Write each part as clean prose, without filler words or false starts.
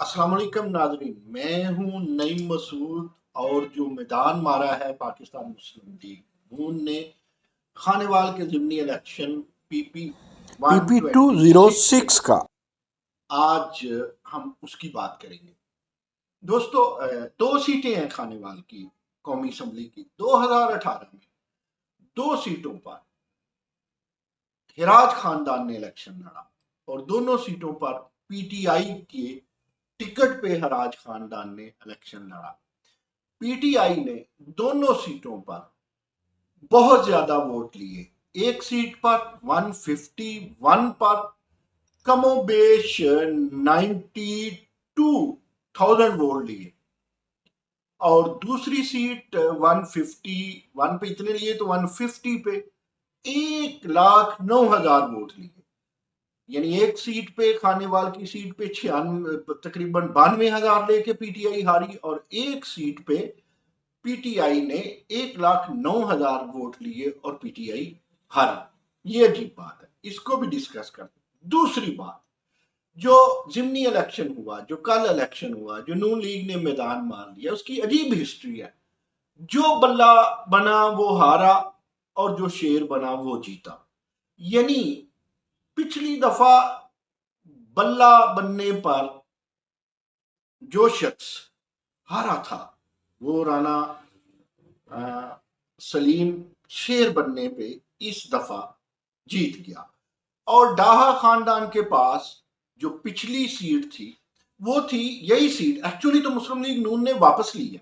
अस्सलाम वालेकुम नाज़रीन, मैं हूं नईम मसूद। और जो मैदान मारा है पाकिस्तान मुस्लिम लीग नून ने खानेवाल के ज़िमनी election PP PP two 126 zero में, का। आज हम उसकी बात करेंगे। दोस्तों, दो सीटें हैं खानेवाल की कौमी असम्बली की। 2018 में दो सीटों पर हिराज खानदान ने इलेक्शन लड़ा और दोनों सीटों पर पीटीआई के टिकट पे हिराज खानदान ने इलेक्शन लड़ा। पीटीआई ने दोनों सीटों पर बहुत ज्यादा वोट लिए। एक सीट पर 151 पर कमोबेश 92,000 वोट लिए और दूसरी सीट 151 पे इतने लिए तो 150 पे 1,09,000 वोट लिए। यानी एक सीट पे खानेवाल की सीट पे 96 तकरीबन 92,000 लेके पीटीआई हारी और एक सीट पे पीटीआई ने 1,09,000 वोट लिए और पीटीआई हारी। ये अजीब बात है, इसको भी डिस्कस करते। दूसरी बात, जो जिमनी इलेक्शन हुआ, जो कल इलेक्शन हुआ, जो नून लीग ने मैदान मार लिया, उसकी अजीब हिस्ट्री है। जो बल्ला बना वो हारा और जो शेर बना वो जीता। यानी पिछली दफा बल्ला बनने पर जो शख्स हारा था वो राना सलीम शेर बनने पे इस दफा जीत गया। और डाहा खानदान के पास जो पिछली सीट थी वो थी यही सीट। एक्चुअली तो मुस्लिम लीग नून ने वापस ली है,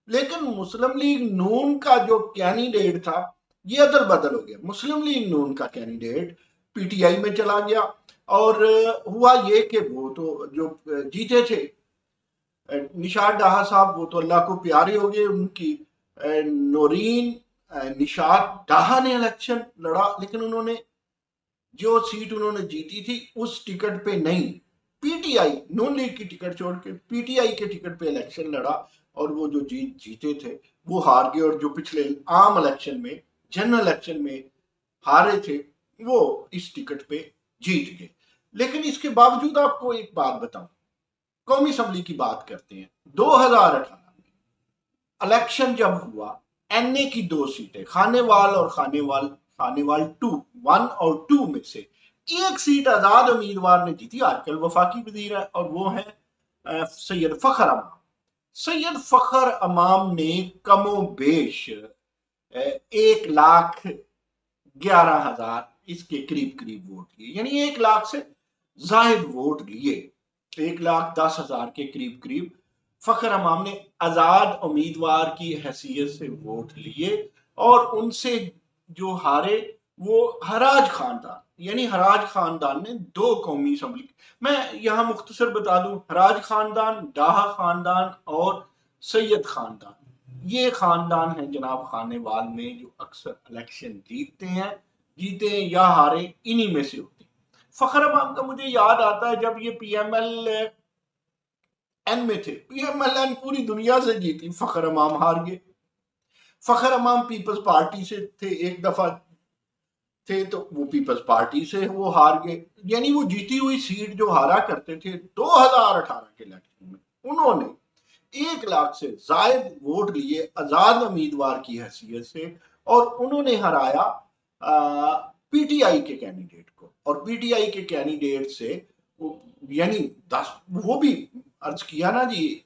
लेकिन मुस्लिम लीग नून का जो कैंडिडेट था ये अदल बदल हो गया। मुस्लिम लीग नून का कैंडिडेट पीटीआई में चला गया और हुआ ये कि वो तो जो जीते थे निशात डाहा साहब, वो तो अल्लाह को प्यारे हो गए। उनकी नौरीन निशात डाहा ने इलेक्शन लड़ा, लेकिन उन्होंने जो सीट उन्होंने जीती थी उस टिकट पे नहीं, पीटीआई नून लीग की टिकट छोड़ के पीटीआई के टिकट पे इलेक्शन लड़ा और वो जो जीते थे वो हार गए। और जो पिछले आम इलेक्शन में, जनरल इलेक्शन में हारे थे वो इस टिकट पे जीत गए। लेकिन इसके बावजूद आपको एक बात बताऊं, कौमी असम्बली की बात करते हैं। 2018 में इलेक्शन जब हुआ, एनए की दो सीटें खानेवाल और खानेवाल 1 और 2 में से एक सीट आजाद उम्मीदवार ने जीती, आजकल वफाकी वजीर है, और वो है सैयद फखर अमाम। सैयद फखर अमाम ने कमोबेश 1,11,000 इसके करीब करीब वोट लिए, यानी 1 लाख से जायद वोट लिए। 1,10,000 के करीब करीब फखर अमाम ने आजाद उम्मीदवार की हैसियत से वोट लिए और उनसे जो हारे वो हराज खानदान, यानी हराज खानदान ने दो कौमी असम्बली। मैं यहां मुख्तसर बता दूं, हराज खानदान, डाहा खानदान और सैयद खानदान, ये खानदान है जनाब खानेवाल में जो अक्सर इलेक्शन जीते हैं या हारे इन्हीं में से होते हैं। फखर अमाम का मुझे याद आता है जब ये पीएमएल एन में थे, पीएमएल एन पूरी दुनिया से जीती, फखर अमाम हार गए। फखर अमाम पीपल्स पार्टी से थे, एक दफा थे तो वो पीपल्स पार्टी से वो हार गए। यानी वो जीती हुई सीट जो हारा करते थे 2018 के इलेक्शन में, उन्होंने 1 लाख से जायद वोट लिए आजाद उम्मीदवार की हैसियत से और उन्होंने हराया पीटीआई के कैंडिडेट को। और पीटीआई के कैंडिडेट से यानी 10, वो भी अर्ज किया ना जी,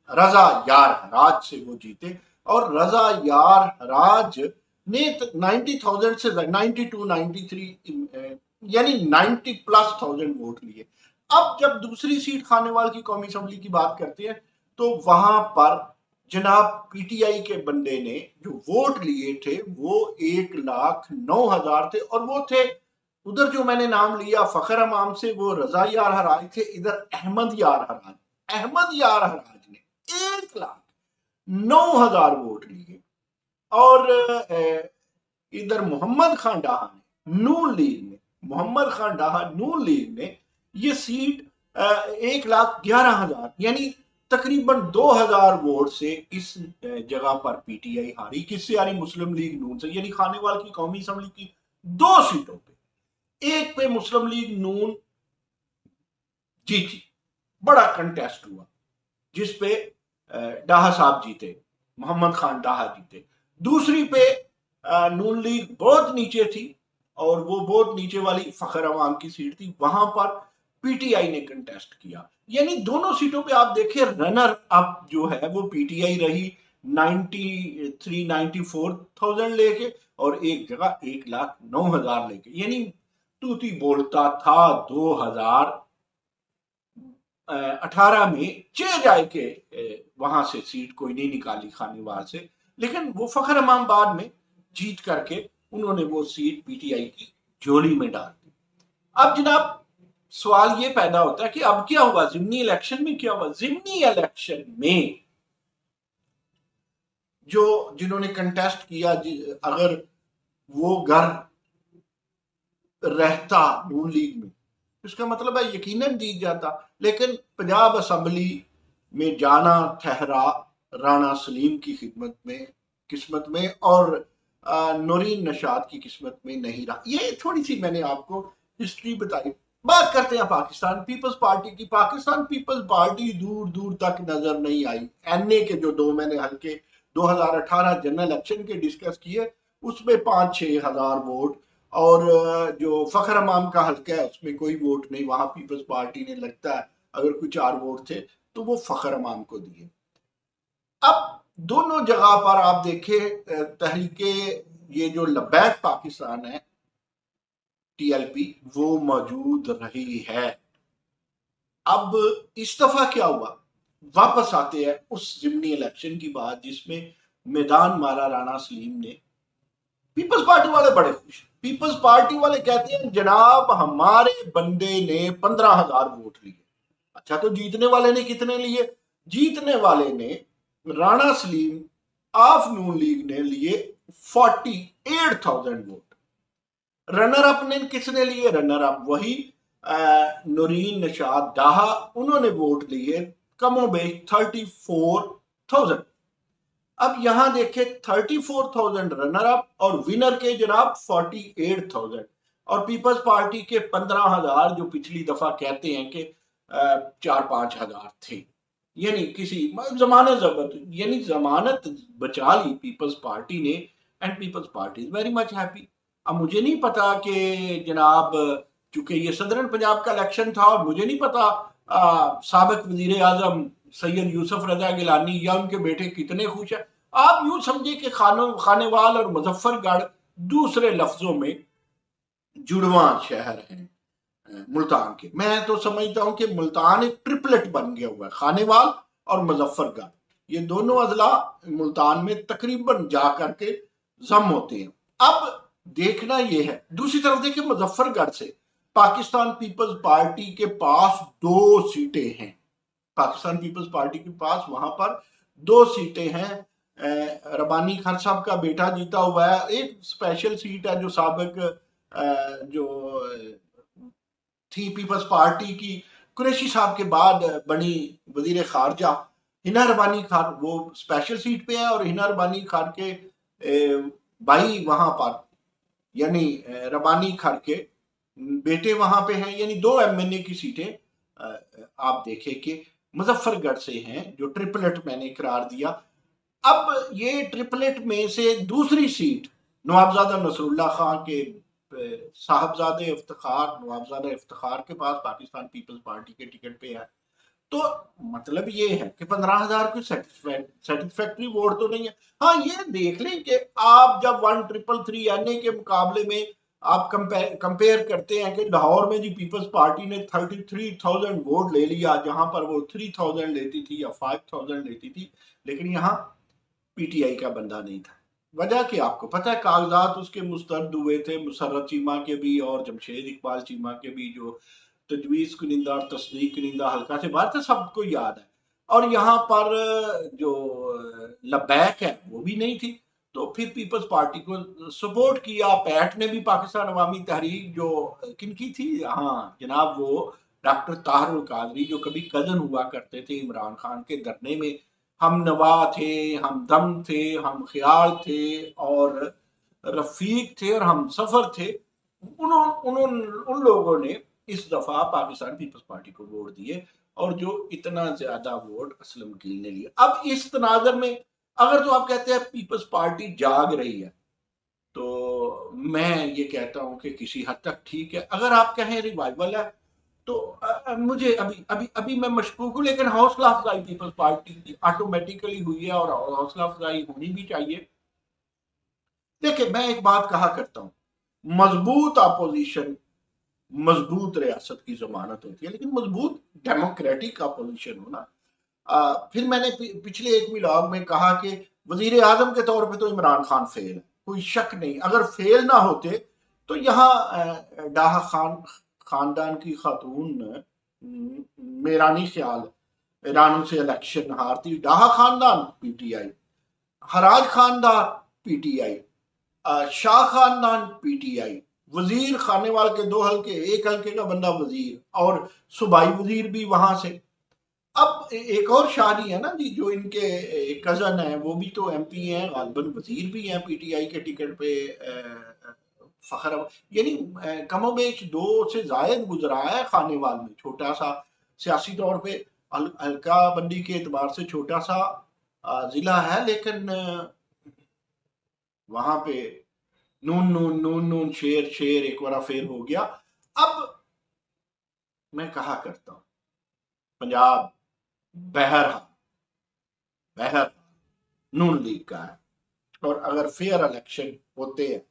रजा यार हराज से वो जीते। और रजा यार हराज ने 90,000 से 92 93 यानी 90+ वोट लिए। अब जब दूसरी सीट खानेवाल की कौमी असम्बली की बात करते हैं तो वहां पर जनाब पीटीआई के बंदे ने जो वोट लिए थे वो 1,09,000 थे और वो थे उधर जो मैंने नाम लिया फखर अमाम से, वो रजा यार हराज थे। इधर अहमद यार हराज ने 1,09,000 वोट लिए और इधर मोहम्मद खान डाहा नून लीग ने ये सीट 1,11,000 यानी तकरीबन 2,000 वोट से इस जगह पर पीटीआई हारी। किससे हारी? मुस्लिम लीग नून से। यानी खानेवाल की कौमी असम्बली की दो सीटों पे, एक पे मुस्लिम लीग नून जीती बड़ा कंटेस्ट हुआ जिसपे डाहा साहब जीते, मोहम्मद खान डाहा जीते। दूसरी पे नून लीग बहुत नीचे थी और वो बहुत नीचे वाली फखर अवाम की सीट थी, वहां पर पीटीआई ने कंटेस्ट किया। यानी दोनों सीटों पे आप देखिए रनर अप जो है वो पीटीआई रही 93-94,000 लेके, और एक जगह 1,09,000 लेके। यानी तूती बोलता था 2018 में चे जाए के वहां से सीट कोई नहीं निकाली खानेवाल से, लेकिन वो फखर इमाम बाद में जीत करके उन्होंने वो सीट पीटीआई की झोली में डाल दी। अब जनाब सवाल ये पैदा होता है कि अब क्या हुआ, जिमनी इलेक्शन में क्या हुआ। जिमनी इलेक्शन में जो जिन्होंने कंटेस्ट किया, अगर वो घर रहता नून लीग में, इसका मतलब है यकीनन जीत जाता। लेकिन पंजाब असम्बली में जाना ठहरा राणा सलीम की खिदमत में, किस्मत में, और नौरीन नशाद की किस्मत में नहीं रहा। ये थोड़ी सी मैंने आपको हिस्ट्री बताई। बात करते हैं पाकिस्तान पीपल्स पार्टी की। पाकिस्तान पीपल्स पार्टी दूर दूर तक नजर नहीं आई। एनए के जो दो मैंने हल्के 2018 जनरल इलेक्शन के डिस्कस किए, उसमें 5-6 हजार वोट, और जो फखर अमाम का हल्का है उसमें कोई वोट नहीं, वहां पीपल्स पार्टी ने लगता है अगर कोई 4 वोट थे तो वो फखर अमाम को दिए। अब दोनों जगह पर आप देखें तहरीके, ये जो लबैक पाकिस्तान है टीएलपी, वो मौजूद रही है। अब इस दफा क्या हुआ, वापस आते हैं उस जिमनी इलेक्शन की बात जिसमें मैदान मारा राणा सलीम ने। पीपल्स पार्टी वाले बड़े खुश। पीपल्स पार्टी वाले कहते हैं जनाब हमारे बंदे ने 15,000 वोट लिए। अच्छा, तो जीतने वाले ने कितने लिए? जीतने वाले ने Rana Salim of Noon league ने लिए 48,000 वोट। रनर अप ने किसने लिए? रनर अप वही नूरीन नशाद डाहा, उन्होंने वोट लिए कमोबेश 34,000। अब यहां देखे 34,000 रनर अप और विनर के जनाब 48,000, और पीपल्स पार्टी के 15,000 जो पिछली दफा कहते हैं कि 4-5 हजार थे। यानी किसी जमानत जब्त, यानी जमानत बचा ली पीपल्स पार्टी ने, and people's party is very much happy. अब मुझे नहीं पता कि जनाब, चूंकि ये सदरन पंजाब का इलेक्शन था और मुझे नहीं पता साबिक वजीर आजम सैयद यूसुफ रजा गिलानी या उनके बेटे कितने खुश है। आप यूं समझिए कि खानेवाल और मुजफ्फरगढ़ दूसरे लफ्जों में जुड़वा शहर हैं मुल्तान के। मैं तो समझता हूं कि मुल्तान एक ट्रिपलेट बन गया हुआ है, खानेवाल और मुजफ्फरगढ़, ये दोनों अजला मुल्तान में तकरीबन जा करके जम होते हैं। अब देखना यह है, दूसरी तरफ देखिए मुजफ्फरगढ़ से पाकिस्तान पीपल्स पार्टी के पास 2 सीटें हैं। पाकिस्तान पीपल्स पार्टी के पास वहां पर 2 सीटें हैं। रबानी खान साहब का बेटा जीता हुआ है, एक स्पेशल सीट है जो साबिक जो थी पीपल्स पार्टी की, कुरैशी साहब के बाद बनी वजीर खारजा हिना रबानी खान, वो स्पेशल सीट पे है, और हिना रबानी खान के भाई वहां पर, यानी रबानी खान के बेटे वहां पे हैं। यानी 2 एमएनए की सीटें आप देखें कि मुजफ्फरगढ़ से हैं, जो ट्रिपलेट मैंने करार दिया। अब ये ट्रिपलेट में से दूसरी सीट नवाबजादा नसरुल्लाह खान के साहबजादे इफ्तिखार, नवाबजादा इफ्तिखार के पास पाकिस्तान पीपल्स पार्टी के टिकट पे है। तो मतलब ये है कि 15,000 कोई सेटिस्फैक्ट्री वोट तो नहीं है। हाँ, ये देख लें कि आप जब 1333 एनए के मुकाबले में आप कंपेयर करते हैं कि लाहौर में जी पीपल्स पार्टी ने 33,000 वोट ले लिया, जहां पर वो 3,000 लेती थी या 5,000 लेती थी, लेकिन यहाँ पीटीआई का बंदा नहीं था। वजह क्या आपको पता है? कागजात उसके मुस्तरद हुए थे, मुसर्रत चीमा के भी और जमशेद इकबाल चीमा के भी, जो तजवीज़ कुनिंदा और तस्दीक कुनिंदा हल्का से बाहर था, सबको याद है। और यहाँ पर जो लबैक है वो भी नहीं थी, तो फिर पीपल्स पार्टी को सपोर्ट किया। पैट ने भी पाकिस्तान अवामी तहरीक जो किनकी थी, हाँ जनाब, वो डॉक्टर ताहिरुल कादरी, जो कभी कजन हुआ करते थे इमरान खान के धरने में, हम नवा थे, हम दम थे, हम ख्याल थे, और रफीक थे, और हम सफर थे। उन लोगों ने इस दफा पाकिस्तान पीपल्स पार्टी को वोट दिए, और जो इतना ज्यादा वोट असलम गिल ने लिया। अब इस तनाजर में अगर तो आप कहते हैं पीपल्स पार्टी जाग रही है, तो मैं ये कहता हूं कि किसी हद तक ठीक है। अगर आप कहें रिवाइवल है, तो मुझे अभी अभी अभी मैं मशकूक हूं, लेकिन हौसला अफजाई पीपल्स पार्टी की ऑटोमेटिकली हुई है और हौसला अफजाई होनी भी चाहिए। देखिए, मैं एक बात कहा करता हूं, मजबूत अपोजिशन मजबूत रियासत की जमानत होती है, लेकिन मजबूत डेमोक्रेटिक अपोजिशन होना। फिर मैंने पिछले एक व्लॉग में कहा कि वजीर आजम के तौर पे तो इमरान खान फेल है, कोई शक नहीं। अगर फेल ना होते तो यहाँ डाहा खानदान की खातून मेरा नहीं ख्याल ईरान से इलेक्शन हारती। डाहा खानदान पीटीआई, हराज खानदान पीटीआई, शाह खानदान पीटीआई, वजीर खानेवाल के 2 हल्के, एक हल्के का बंदा वजीर और सूबाई वजीर भी वहां से। अब एक और शादी है ना जी, जो इनके कजन है वो भी तो एमपी हैं, गालबन वजीर भी हैं पीटीआई के टिकट पे। फखर यानी कमोबेश 2 से जायद गुजरा है खानेवाल में, छोटा सा सियासी तौर पे हल्का बंदी के एतबार से छोटा सा जिला है, लेकिन वहां पे नून नून नून नून शेर शेर एक बार फेर हो गया। अब मैं कहा करता हूं, पंजाब बहरहाल बहर नून लीग का है, और अगर फेयर इलेक्शन होते हैं,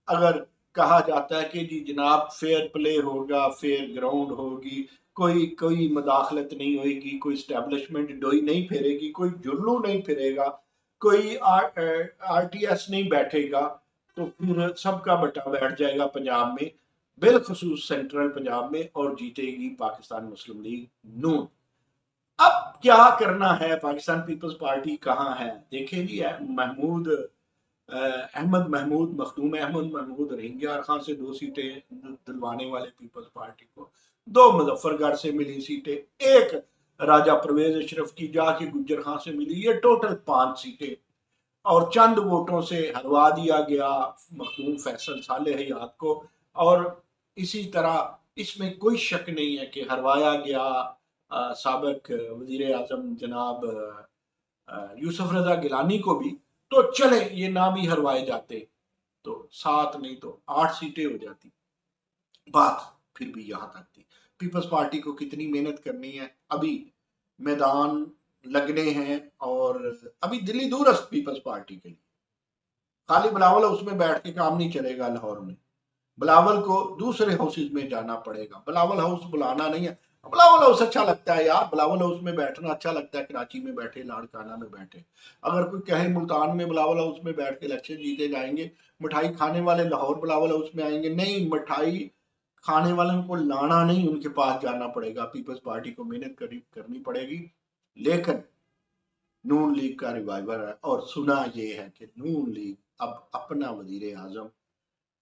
अगर कहा जाता है कि जी जनाब फेयर प्ले होगा, फेयर ग्राउंड होगी, कोई कोई मदाखलत नहीं होगी, कोई स्टैब्लिशमेंट डोई नहीं फिरेगी, कोई जुल्लू नहीं फिरेगा, कोई आरटीएस नहीं बैठेगा, तो फिर सबका बटा बैठ जाएगा पंजाब में, बिलखसूस सेंट्रल पंजाब में, और जीतेगी पाकिस्तान मुस्लिम लीग नून। अब क्या करना है, पाकिस्तान पीपल्स पार्टी कहाँ है? देखिए जी, महमूद अहमद महमूद मखदूम अहमद महमूद रोहिंग्या खान से 2 सीटें दिलवाने वाले पीपल्स पार्टी को, 2 मुजफ्फरगढ़ से मिली सीटें, एक राजा परवेज अशरफ की जाके गुज्जर खान से मिली, ये टोटल 5 सीटें, और चंद वोटों से हरवा दिया गया मखदूम फैसल साले हयात को। और इसी तरह इसमें कोई शक नहीं है कि हरवाया गया साबिक वजीर आजम जनाब यूसुफ रजा गिलानी को भी। तो चले ये ना भी हरवाए जाते तो 7 नहीं तो 8 सीटें हो जाती, बात फिर भी यहां तक थी। पीपल्स पार्टी को कितनी मेहनत करनी है, अभी मैदान लगने हैं, और अभी दिल्ली दूरस्थ पीपल्स पार्टी के लिए खाली बिलावल हाउस में बैठ के काम नहीं चलेगा। लाहौर में बिलावल को दूसरे हाउसेज में जाना पड़ेगा, बिलावल हाउस बुलाना नहीं है। बिलावल हाउस अच्छा लगता है यार, बिलावल हाउस में बैठना अच्छा लगता है, कराची में बैठे, लाड़काना में बैठे। अगर कोई कहे मुल्तान में बिलावल हाउस में बैठ के इलेक्शन जीते जाएंगे, मिठाई खाने वाले लाहौर बिलावल हाउस में आएंगे, नहीं, मिठाई खाने वालों को लाना नहीं, उनके पास जाना पड़ेगा। पीपल्स पार्टी को मेहनत करनी पड़ेगी, लेकिन नून लीग का रिवाइवर है, और सुना ये है कि नून लीग अब अपना वजीर आजम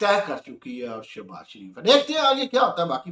तय कर चुकी है, और शहबाज शरीफ है। देखते हैं आगे क्या होता है। बाकी